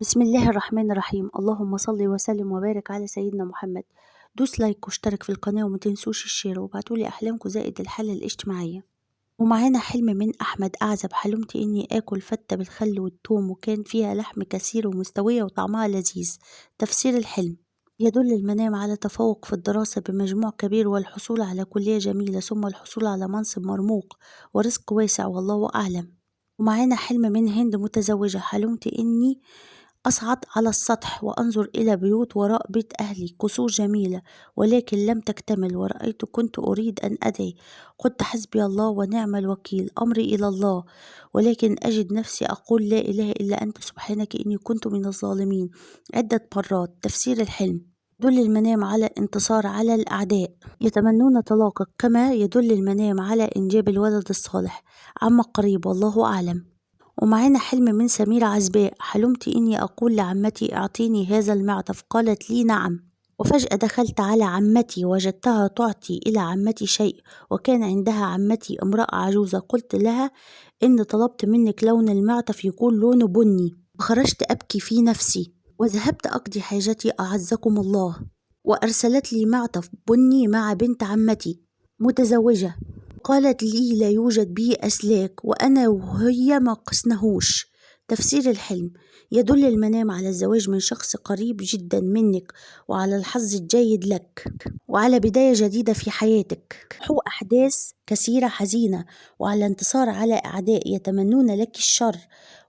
بسم الله الرحمن الرحيم. اللهم صل وسلم وبارك على سيدنا محمد. دوس لايك واشترك في القناة وما تنسوش الشير وابعتولي أحلامكم زائد الحالة الاجتماعية. ومعانا حلم من أحمد أعزب. حلمت إني آكل فتة بالخل والثوم وكان فيها لحم كثير ومستوية وطعمها لذيذ. تفسير الحلم: يدل المنام على تفوق في الدراسة بمجموع كبير والحصول على كلية جميلة ثم الحصول على منصب مرموق ورزق واسع والله أعلم. ومعانا حلم من هند متزوجة. حلمت إني أصعد على السطح وأنظر إلى بيوت وراء بيت أهلي قصور جميلة ولكن لم تكتمل، كنت أريد أن أدعي. قلت حسبي الله ونعم الوكيل، أمري إلى الله، ولكن أجد نفسي أقول لا إله إلا أنت سبحانك إني كنت من الظالمين عدة مرات. تفسير الحلم: يدل المنام على الانتصار على الأعداء يتمنون طلاقك، كما يدل المنام على إنجاب الولد الصالح عما قريب والله أعلم. ومعانا حلم من سميرة عزباء. حلمت إني أقول لعمتي اعطيني هذا المعطف، قالت لي نعم، وفجأة دخلت على عمتي وجدتها تعطي إلى عمتي شيء وكان عندها عمتي امرأة عجوزة. قلت لها إن طلبت منك لون المعطف يكون لونه بني، وخرجت أبكي في نفسي وذهبت أقضي حاجتي أعزكم الله، وأرسلت لي معطف بني مع بنت عمتي متزوجة. قالت لي لا يوجد به أسلاك وأنا وهي ما قسناهوش. تفسير الحلم: يدل المنام على الزواج من شخص قريب جدا منك وعلى الحظ الجيد لك وعلى بداية جديدة في حياتك، حو أحداث كثيرة حزينة، وعلى انتصار على أعداء يتمنون لك الشر،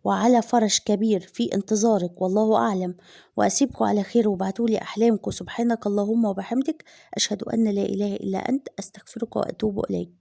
وعلى فرج كبير في انتظارك والله أعلم. وأسيبكم على خير وابعتولي أحلامكم. سبحانك اللهم وبحمدك، أشهد أن لا إله إلا أنت، أستغفرك وأتوب إليك.